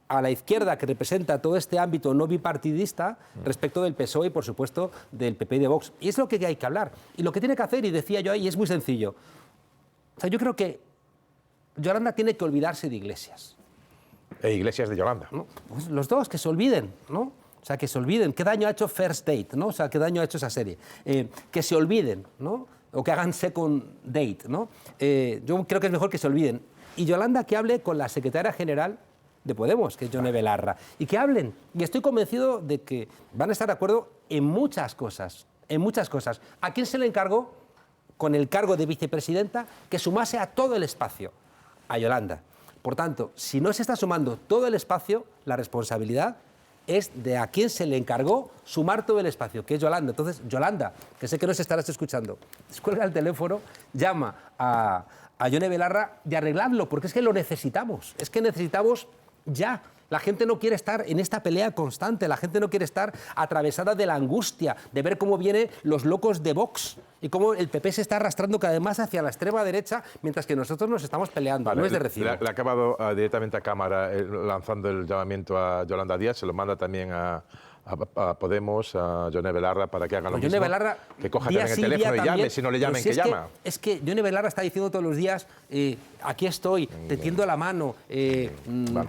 a la izquierda que representa todo este ámbito no bipartidista respecto del PSOE y, por supuesto, del PP y de Vox. Y es lo que hay que hablar. Y lo que tiene que hacer, y decía yo ahí, es muy sencillo. O sea, yo creo que Yolanda tiene que olvidarse de Iglesias. E Iglesias de Yolanda. ¿No? Pues los dos, que se olviden, ¿no? O sea, que se olviden. ¿Qué daño ha hecho First Date, ¿no? O sea, ¿qué daño ha hecho esa serie? Que se olviden, ¿no? O que hagan Second Date, ¿no? Yo creo que es mejor que se olviden. Y Yolanda que hable con la secretaria general de Podemos, que es Yone Belarra, y que hablen. Y estoy convencido de que van a estar de acuerdo en muchas cosas, en muchas cosas. ¿A quién se le encargó, con el cargo de vicepresidenta, que sumase a todo el espacio? A Yolanda. Por tanto, si no se está sumando todo el espacio, la responsabilidad es de a quién se le encargó sumar todo el espacio, que es Yolanda. Entonces, Yolanda, que sé que nos estarás escuchando, descuelga el teléfono, llama a Yone Belarra de arreglarlo, porque es que lo necesitamos. Es que necesitamos ya. La gente no quiere estar en esta pelea constante, la gente no quiere estar atravesada de la angustia, de ver cómo vienen los locos de Vox y cómo el PP se está arrastrando cada vez más hacia la extrema derecha, mientras que nosotros nos estamos peleando. Vale, no es de recibo. Le ha acabado directamente a cámara lanzando el llamamiento a Yolanda Díaz, se lo manda también a Podemos, a Yone Belarra, para que haga lo mismo. Belarra, que coja también el teléfono y llame, si no le llamen, que llama. Es que Yone Belarra está diciendo todos los días, aquí estoy, te tiendo la mano,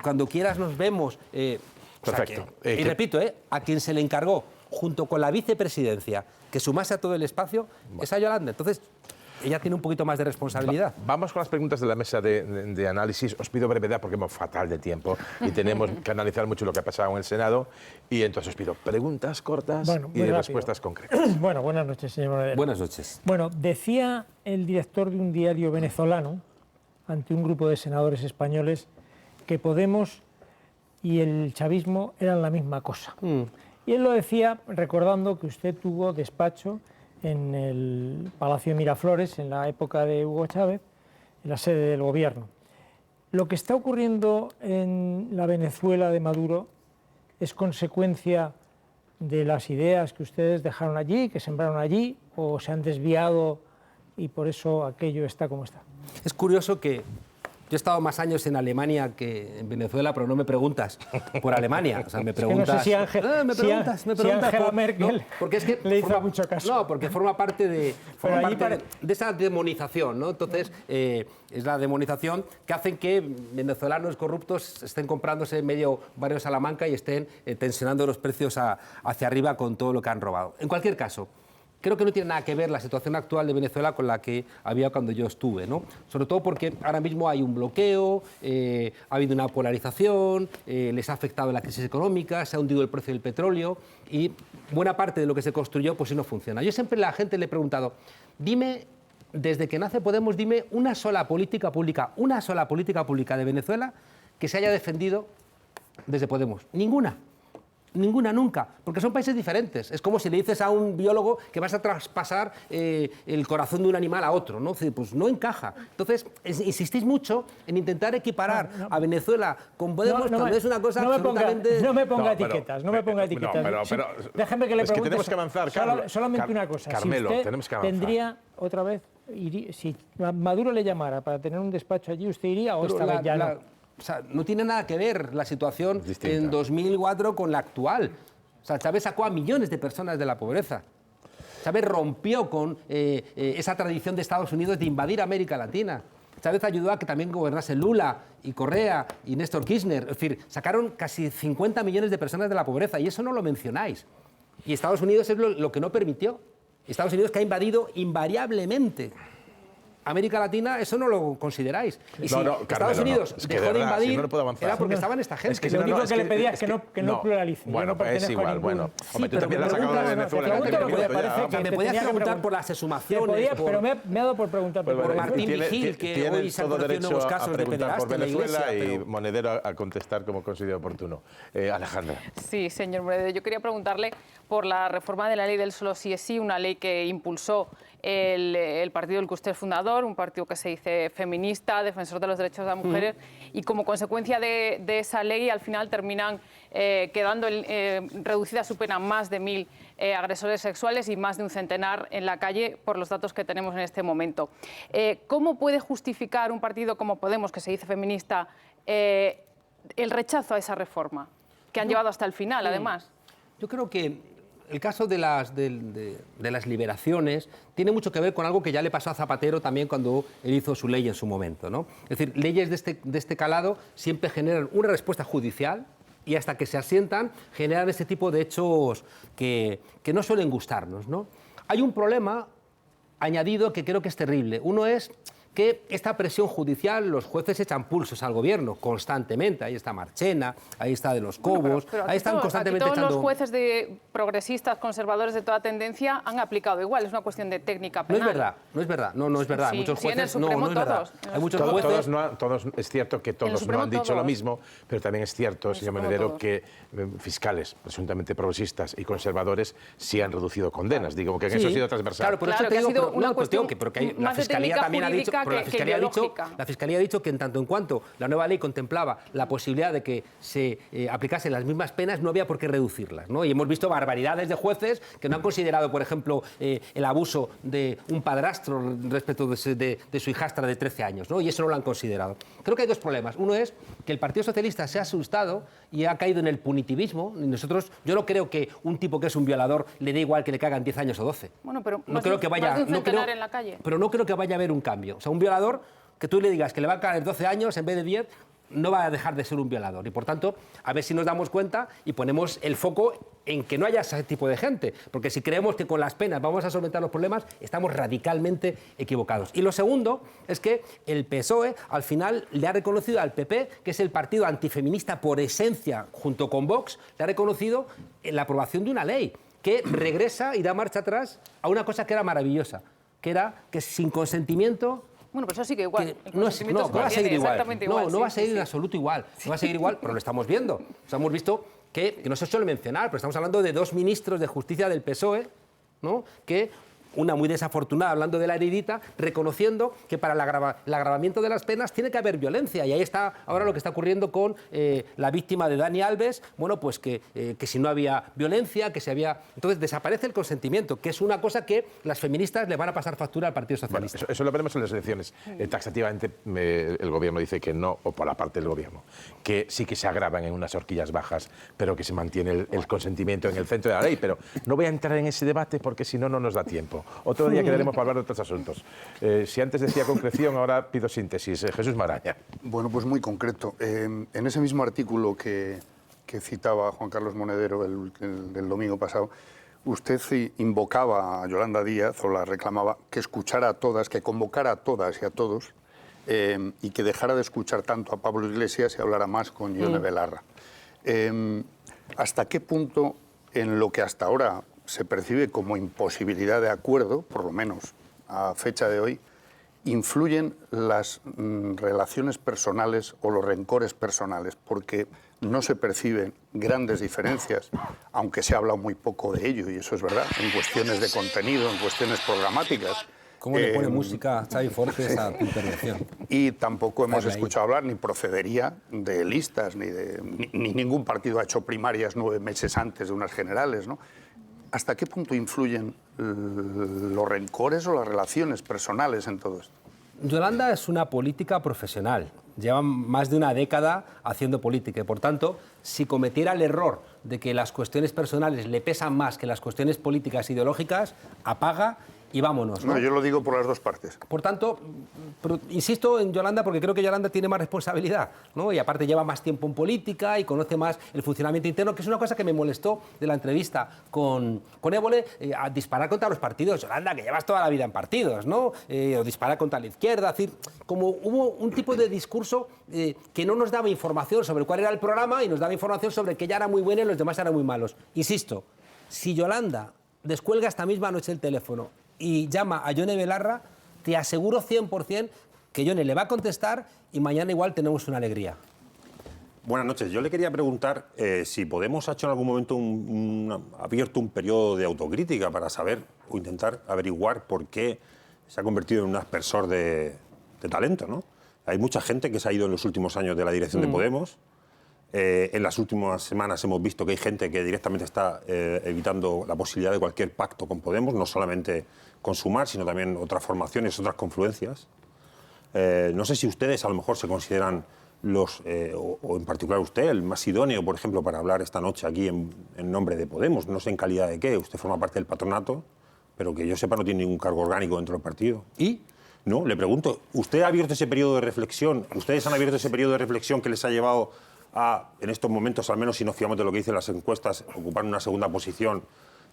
cuando quieras nos vemos. Perfecto. Y repito, a quien se le encargó, junto con la vicepresidencia, que sumase a todo el espacio, es a Yolanda. Entonces, ella tiene un poquito más de responsabilidad. Vamos con las preguntas de la mesa de análisis. Os pido brevedad porque hemos fatal de tiempo y tenemos que analizar mucho lo que ha pasado en el Senado. Y entonces os pido preguntas cortas y respuestas concretas. Bueno, buenas noches, señor Monedero. Buenas noches. Bueno, decía el director de un diario venezolano, ante un grupo de senadores españoles, que Podemos y el chavismo eran la misma cosa. Y él lo decía recordando que usted tuvo despacho en el Palacio de Miraflores, en la época de Hugo Chávez, en la sede del gobierno. Lo que está ocurriendo en la Venezuela de Maduro es consecuencia de las ideas que ustedes dejaron allí, que sembraron allí, o se han desviado y por eso aquello está como está. Es curioso que yo he estado más años en Alemania que en Venezuela, pero no me preguntas por Alemania. O sea, me preguntas... Es que no sé si Angela Merkel porque es que le hizo mucho caso. No, porque forma parte de esa demonización, ¿no? Entonces, es la demonización que hacen que venezolanos corruptos estén comprándose medio barrio Salamanca y estén tensionando los precios hacia arriba con todo lo que han robado. En cualquier caso, creo que no tiene nada que ver la situación actual de Venezuela con la que había cuando yo estuve, ¿no? Sobre todo porque ahora mismo hay un bloqueo, ha habido una polarización, les ha afectado la crisis económica, se ha hundido el precio del petróleo y buena parte de lo que se construyó pues sí no funciona. Yo siempre a la gente le he preguntado, dime, desde que nace Podemos, dime una sola política pública de Venezuela que se haya defendido desde Podemos. Ninguna. Ninguna, nunca, porque son países diferentes. Es como si le dices a un biólogo que vas a traspasar el corazón de un animal a otro, ¿no? Pues no encaja. Entonces, insistís mucho en intentar equiparar a Venezuela con Podemos cuando es una cosa absolutamente... No me ponga etiquetas. Déjeme que le pregunte... Es que tenemos que avanzar, Carlos. Solamente una cosa. Carmelo, si usted tenemos que avanzar. Tendría otra vez... Si Maduro le llamara para tener un despacho allí, ¿usted iría o esta vez ya no? O sea, no tiene nada que ver la situación en 2004 con la actual. O sea, Chávez sacó a millones de personas de la pobreza. Chávez rompió con esa tradición de Estados Unidos de invadir América Latina. Chávez ayudó a que también gobernase Lula y Correa y Néstor Kirchner. Es decir, sacaron casi 50 millones de personas de la pobreza y eso no lo mencionáis. Y Estados Unidos es lo que no permitió. Estados Unidos que ha invadido invariablemente América Latina, eso no lo consideráis. Y si Estados Unidos dejó de invadir, era porque estaban esta gente. Es que lo único que le pedía es que no pluralice. Bueno, es igual, bueno. Hombre, tú también la has sacado de Venezuela. Me podías preguntar por las exhumaciones. Pero me ha dado por preguntar por Martín Vigil, que hoy se han conocido nuevos casos de pederastia por Venezuela y Monedero a contestar como considere oportuno. Alejandra. Sí, señor Monedero, yo quería preguntarle por la reforma de la ley del solo sí es sí, una ley que impulsó el partido del que usted es fundador, un partido que se dice feminista, defensor de los derechos de las mujeres, y como consecuencia de esa ley al final terminan quedando reducida su pena a más de 1000 agresores sexuales y más de un centenar en la calle por los datos que tenemos en este momento. ¿Cómo puede justificar un partido como Podemos, que se dice feminista, el rechazo a esa reforma, que han llevado hasta el final, además? Yo creo que el caso de las liberaciones tiene mucho que ver con algo que ya le pasó a Zapatero también cuando él hizo su ley en su momento, ¿no? Es decir, leyes de este calado siempre generan una respuesta judicial y hasta que se asientan generan este tipo de hechos que no suelen gustarnos, ¿no? Hay un problema añadido que creo que es terrible. Uno es que esta presión judicial, los jueces echan pulsos al gobierno constantemente. Ahí está Marchena, ahí está de los Cobos, pero ahí están constantemente todos echando... los jueces de progresistas, conservadores de toda tendencia han aplicado igual, es una cuestión de técnica penal. No es verdad. Sí, muchos jueces no es verdad. Hay muchos jueces... Es cierto que todos no han dicho lo mismo, pero también es cierto, señor Monedero, que fiscales presuntamente progresistas y conservadores sí han reducido condenas. Digo, que en eso ha sido transversal. Claro, por eso te digo, una cuestión que porque la Fiscalía también ha dicho... que ideológica. La Fiscalía ha dicho que en tanto en cuanto la nueva ley contemplaba la posibilidad de que se aplicasen las mismas penas, no había por qué reducirlas, ¿no? Y hemos visto barbaridades de jueces que no han considerado, por ejemplo, el abuso de un padrastro respecto de su hijastra de 13 años, ¿no? Y eso no lo han considerado. Creo que hay dos problemas. Uno es que el Partido Socialista se ha asustado y ha caído en el punitivismo. Y yo no creo que un tipo que es un violador le dé igual que le cagan 10 años o 12. Bueno, pero no creo que vaya, en la calle. Pero no creo que vaya a haber un cambio. O sea, un violador que tú le digas que le va a caer 12 años en vez de 10, no va a dejar de ser un violador. Y por tanto, a ver si nos damos cuenta y ponemos el foco en que no haya ese tipo de gente. Porque si creemos que con las penas vamos a solventar los problemas, estamos radicalmente equivocados. Y lo segundo es que el PSOE al final le ha reconocido al PP, que es el partido antifeminista por esencia, junto con Vox, le ha reconocido la aprobación de una ley que regresa y da marcha atrás a una cosa que era maravillosa, que era que sin consentimiento... Bueno, pero eso sigue igual. No va a seguir igual. No va a seguir en absoluto igual. No va a seguir igual, pero lo estamos viendo. O sea, hemos visto que no se suele mencionar, pero estamos hablando de dos ministros de Justicia del PSOE, ¿no? Que una muy desafortunada, hablando de la heridita, reconociendo que para el agravamiento de las penas tiene que haber violencia. Y ahí está ahora lo que está ocurriendo con la víctima de Dani Alves, bueno, pues que si no había violencia, que si había... Entonces desaparece el consentimiento, que es una cosa que las feministas le van a pasar factura al Partido Socialista. Bueno, eso lo veremos en las elecciones. Taxativamente el gobierno dice que no, o por la parte del gobierno, que sí que se agravan en unas horquillas bajas, pero que se mantiene el consentimiento en el centro de la ley. Pero no voy a entrar en ese debate porque si no, no nos da tiempo. Otro día quedaremos para hablar de otros asuntos. Si antes decía concreción, ahora pido síntesis. Jesús Maraña. Bueno, pues muy concreto. En ese mismo artículo que citaba Juan Carlos Monedero el domingo pasado, usted invocaba a Yolanda Díaz, o la reclamaba, que escuchara a todas, que convocara a todas y a todos, y que dejara de escuchar tanto a Pablo Iglesias y hablara más con Ione Belarra. ¿Hasta qué punto, en lo que hasta ahora se percibe como imposibilidad de acuerdo, por lo menos a fecha de hoy, influyen las relaciones personales o los rencores personales? Porque no se perciben grandes diferencias, aunque se ha hablado muy poco de ello, y eso es verdad, en cuestiones de contenido, en cuestiones programáticas. ¿Cómo le pone música a Xavi Fortes a tu intervención? Y tampoco hemos escuchado hablar, ni procedería, de listas, ni ningún partido ha hecho primarias 9 meses antes de unas generales, ¿no? ¿Hasta qué punto influyen los rencores o las relaciones personales en todo esto? Yolanda es una política profesional. Lleva más de una década haciendo política y, por tanto, si cometiera el error de que las cuestiones personales le pesan más que las cuestiones políticas e ideológicas, apaga y vámonos, ¿no? No, yo lo digo por las dos partes. Por tanto, insisto en Yolanda porque creo que Yolanda tiene más responsabilidad, ¿no? Y aparte lleva más tiempo en política y conoce más el funcionamiento interno, que es una cosa que me molestó de la entrevista con Évole, a disparar contra los partidos. Yolanda, que llevas toda la vida en partidos, ¿no? O disparar contra la izquierda, es decir, como hubo un tipo de discurso que no nos daba información sobre cuál era el programa y nos daba información sobre que ella era muy buena y los demás eran muy malos. Insisto, si Yolanda descuelga esta misma noche el teléfono y llama a Ione Belarra, te aseguro 100% que Ione le va a contestar y mañana igual tenemos una alegría. Buenas noches. Yo le quería preguntar si Podemos ha hecho en algún momento abierto un periodo de autocrítica para saber o intentar averiguar por qué se ha convertido en un aspersor de talento, ¿no? Hay mucha gente que se ha ido en los últimos años de la dirección de Podemos. En las últimas semanas hemos visto que hay gente que directamente está evitando la posibilidad de cualquier pacto con Podemos, no solamente con Sumar, sino también otras formaciones, otras confluencias. No sé si ustedes a lo mejor se consideran o en particular usted, el más idóneo, por ejemplo, para hablar esta noche aquí en nombre de Podemos. No sé en calidad de qué, usted forma parte del patronato, pero que yo sepa no tiene ningún cargo orgánico dentro del partido. ¿Y? No, le pregunto, ¿usted ha abierto ese periodo de reflexión? ¿Ustedes han abierto ese periodo de reflexión que les ha llevado a, en estos momentos, al menos si nos fiamos de lo que dicen las encuestas, ocupar una segunda posición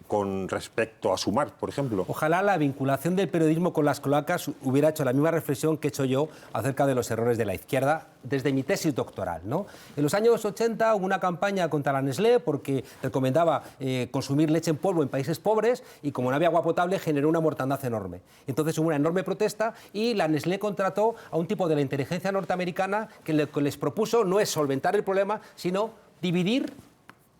con respecto a Sumar, por ejemplo? Ojalá la vinculación del periodismo con las cloacas hubiera hecho la misma reflexión que he hecho yo acerca de los errores de la izquierda desde mi tesis doctoral, ¿no? En los años 80 hubo una campaña contra la Nestlé porque recomendaba consumir leche en polvo en países pobres y como no había agua potable generó una mortandad enorme. Entonces hubo una enorme protesta y la Nestlé contrató a un tipo de la inteligencia norteamericana que les propuso no es solventar el problema, sino dividir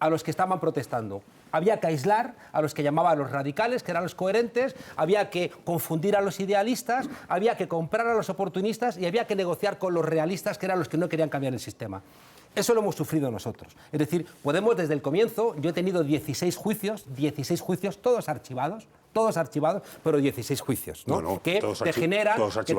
a los que estaban protestando. Había que aislar a los que llamaban los radicales, que eran los coherentes, había que confundir a los idealistas, había que comprar a los oportunistas y había que negociar con los realistas, que eran los que no querían cambiar el sistema. Eso lo hemos sufrido nosotros. Es decir, Podemos desde el comienzo, yo he tenido 16 juicios, todos archivados, pero 16 juicios, ¿no? Que te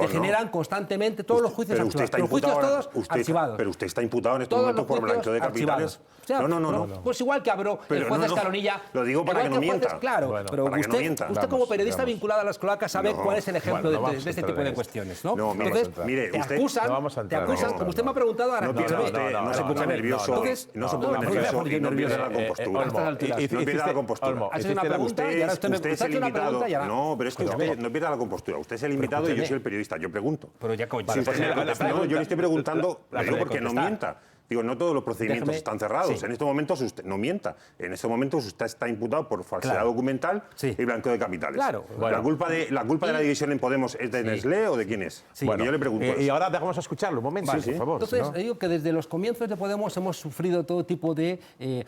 generan constantemente todos los juicios archivados. Los juicios todos archivados. Pero usted está imputado en este momento por blanqueo de capitales. O sea, no. Pues igual que habló el juez Escalonilla. Lo digo para que no mienta. Claro, Bueno, pero para que no mienta. usted como periodista vinculado a las cloacas sabe cuál es el ejemplo de este tipo de esto. cuestiones, ¿no? No, Entonces, mire, te usted- acusan, No vamos a entrar, como usted me ha preguntado, ahora No se ponga nervioso. Entonces, No se ponga nervioso y no pierda la compostura. Olmo, No pierda la compostura. Ha hecho una pregunta y ahora usted me Usted es hace el una invitado. pregunta y ahora... No, pero es que usted no pierda la compostura. Usted es el invitado y yo soy el periodista. Yo pregunto. Pero ya Si usted me contesta, no, yo le estoy preguntando, le digo porque no contestar. mienta. Digo, no todos los procedimientos Déjeme- están cerrados. sí. En estos momentos usted no mienta. En estos momentos usted está imputado por falsedad Claro. documental Sí. y blanqueo de capitales. Claro. La culpa de la división en Podemos es de Nestlé o de quién es. Sí. Bueno, yo le pregunto. Y eso. ahora dejamos a escucharlo un momento, Vale, por sí. favor. Entonces, ¿no? digo que desde los comienzos de Podemos hemos sufrido todo tipo de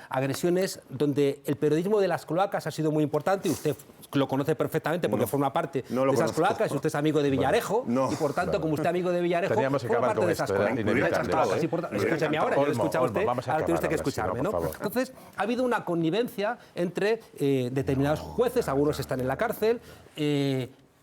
agresiones donde el periodismo de las cloacas ha sido muy importante y usted lo conoce perfectamente porque forma parte no lo de esas conozco. cloacas y usted es amigo de Villarejo no. y por tanto, como usted es amigo de Villarejo, Teníamos que forma acabar parte con de esto, esas era cloacas. inevitable. Esas cloacas. Escúcheme ahora, yo lo he Olmo, escuchado a usted, Olmo, vamos a ahora tiene usted que acabar ahora sí, escucharme, ¿no? ¿no? Por favor. Entonces, ha habido una connivencia entre determinados jueces, algunos están en la cárcel,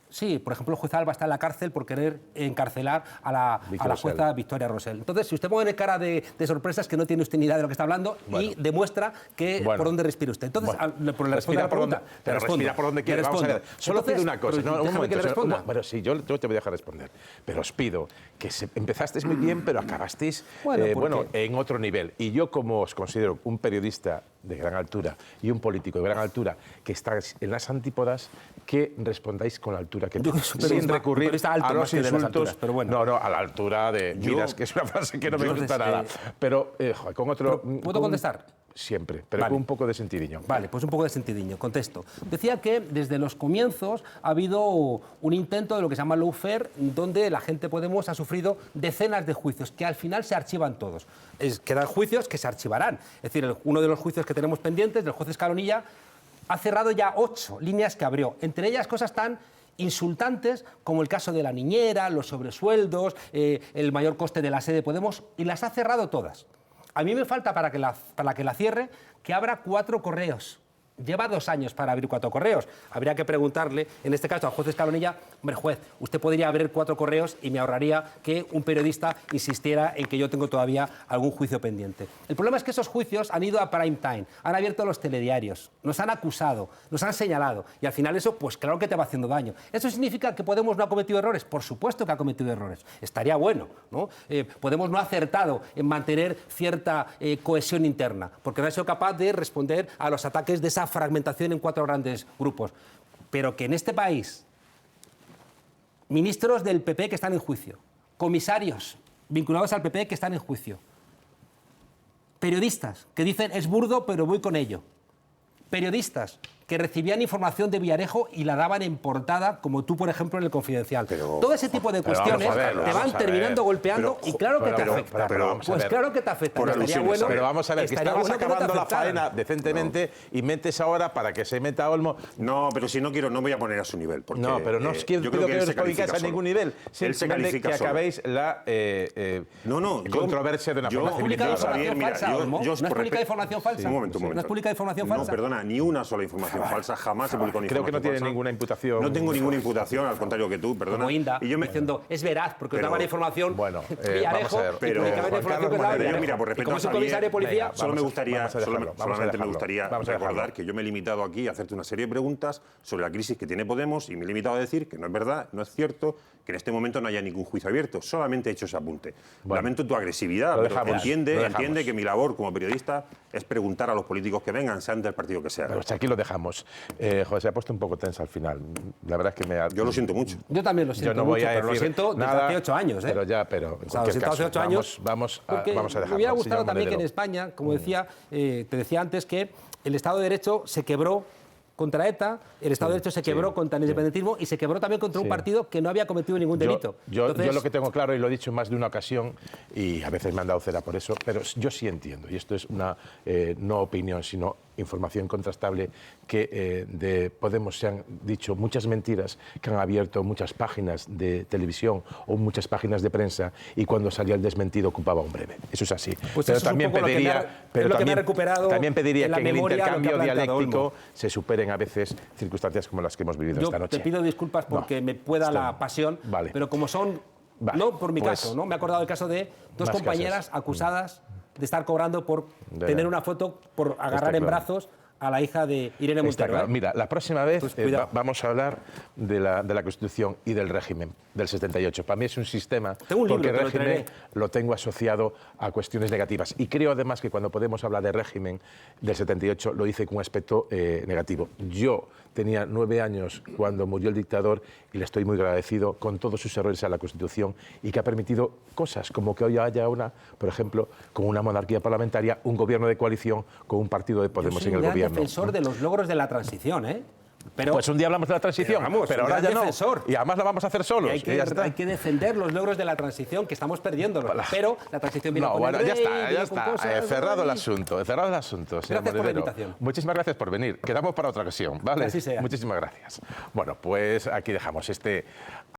sí, por ejemplo, el juez Alba está en la cárcel por querer encarcelar a la jueza Victoria Rosell. Entonces, si usted pone cara de sorpresa, es que no tiene usted ni idea de lo que está hablando y demuestra que por dónde respira usted. Entonces, por la respuesta a la pregunta, pero respira por donde quiere. Vamos a ver, solo pido una cosa. No, un momento, que le responda. pero sí, yo te voy a dejar responder. Pero os pido que empezasteis muy bien, pero acabasteis Bueno, en otro nivel. Y yo, como os considero un periodista de gran altura y un político de gran altura que estáis en las antípodas, que respondáis con la altura que Yo tenéis, soy sin recurrir alto, a más los que de las insultos. alturas, pero bueno. No, a la altura de miras, que es una frase que no me gusta nada. Pero con otro... ¿Puedo contestar? Siempre, pero Vale. con un poco de sentidiño. Vale, pues un poco de sentidiño, contesto. Decía que desde los comienzos ha habido un intento de lo que se llama lawfare, donde la gente Podemos ha sufrido decenas de juicios, que al final se archivan todos. Quedan juicios que se archivarán. Es decir, uno de los juicios que tenemos pendientes, del juez Escalonilla, ha cerrado ya 8 líneas que abrió. Entre ellas cosas tan insultantes como el caso de la niñera, los sobresueldos, el mayor coste de la sede de Podemos, y las ha cerrado todas. A mí me falta para que la cierre que abra 4 correos. Lleva 2 años para abrir 4 correos. Habría que preguntarle, en este caso al juez Escalonilla, hombre, juez, usted podría abrir 4 correos y me ahorraría que un periodista insistiera en que yo tengo todavía algún juicio pendiente. El problema es que esos juicios han ido a prime time, han abierto los telediarios, nos han acusado, nos han señalado y al final eso, pues claro que te va haciendo daño. ¿Eso significa que Podemos no ha cometido errores? Por supuesto que ha cometido errores. Estaría bueno, ¿no? Podemos no ha acertado en mantener cierta cohesión interna, porque no ha sido capaz de responder a los ataques de esa fragmentación en 4 grandes grupos. Pero que en este país, ministros del PP que están en juicio, comisarios vinculados al PP que están en juicio, periodistas que dicen es burdo pero voy con ello, periodistas que recibían información de Villarejo y la daban en portada, como tú, por ejemplo, en El Confidencial. Todo ese tipo de cuestiones te van terminando golpeando y claro que te afecta. Pues claro que te afecta. Pero vamos a ver, que estabas acabando la faena decentemente y metes ahora para que se meta Olmo. No, pero si no quiero, no voy a poner a su nivel. Porque, No, pero no os pido que os pongáis a ningún nivel. Simplemente que acabéis la controversia de una forma civilizada. ¿No has publicado información falsa? Un momento. ¿No has publicado información falsa? No, perdona, ni una sola información falsa, jamás he publicado Creo información que no tiene falsa. ninguna imputación. No tengo ninguna imputación, al contrario que tú, perdona. Como Inda, Y yo me... diciendo, es veraz, porque os Pero- daban la información Bueno, Villarejo, vamos a ver, y publicaban la Juan información Carlos que os daba Monedero, Villarejo. mira, por Y respeto como a soy Xavier, comisario de policía, venga, Solo me gustaría, vamos a dejarlo, solamente me vamos a gustaría dejarlo. recordar que yo me he limitado aquí a hacerte una serie de preguntas sobre la crisis que tiene Podemos y me he limitado a decir que no es verdad, no es cierto, que en este momento no haya ningún juicio abierto. Solamente he hecho ese apunte. Lamento tu agresividad, lo pero dejamos, entiende que mi labor como periodista es preguntar a los políticos que vengan, sean del partido que sea. Pero aquí lo dejamos. José, ha puesto un poco tensa al final. La verdad es que me ha... Yo lo siento mucho. Yo también lo siento Yo no voy mucho, a pero lo decir siento desde nada, hace 8 años. Pero ya, en O sea, lo cualquier siento hace caso, 8 años. vamos a porque dejarlo. me hubiera Señor gustado también que en Monedero. España, como decía, te decía antes, que el Estado de Derecho se quebró contra ETA, el Estado de Derecho se quebró contra el independentismo y se quebró también contra un partido que no había cometido ningún delito. Yo Entonces, lo que tengo claro, y lo he dicho en más de una ocasión, y a veces me han dado cera por eso, pero yo sí entiendo, y esto es una no opinión, sino información contrastable, que de Podemos se han dicho muchas mentiras, que han abierto muchas páginas de televisión o muchas páginas de prensa, y cuando salía el desmentido ocupaba un breve. Eso es así. Pues pero eso es un también poco lo que pediría, me ha- es lo que me ha recuperado también pediría en la que en el memoria lo que ha intercambio planteado dialéctico Olmo. se superen a veces circunstancias como las que hemos vivido yo esta noche. te pido disculpas porque me pueda la pasión, Vale. pero como son, Vale, no por mi pues, caso, ¿no? Me he acordado del caso de dos más compañeras casos. acusadas de estar cobrando por De tener la- una foto, por agarrar en claro. brazos a la hija de Irene Está Montero. claro. ¿eh? Mira, la próxima vez Pues cuidado. vamos a hablar de la Constitución y del régimen del 78. Para mí es un sistema, Tengo un libro, porque el te lo régimen traeré. lo tengo asociado a cuestiones negativas. Y creo además que cuando Podemos hablar de régimen del 78 lo hice con un aspecto negativo. Yo tenía 9 años cuando murió el dictador y le estoy muy agradecido con todos sus errores a la Constitución y que ha permitido cosas como que hoy haya por ejemplo, con una monarquía parlamentaria, un gobierno de coalición con un partido de Podemos Yo soy en un el gran gobierno. defensor de los logros de la transición, ¿eh? Pero Pues un día hablamos de la transición, Pero vamos, pero un ahora gran ya defensor. no. Y además la vamos a hacer solos. hay y que, ya está. hay que defender los logros de la transición, que estamos perdiéndolos. Pero la transición viene No, con bueno, el ya rey, está, viene ya con está. cosas, Cerrado el ¿no? asunto, cerrado el asunto, señor Gracias por la Monedero. invitación. Muchísimas gracias por venir. Quedamos para otra ocasión, ¿vale? Que así sea. Muchísimas gracias. Bueno, pues aquí dejamos este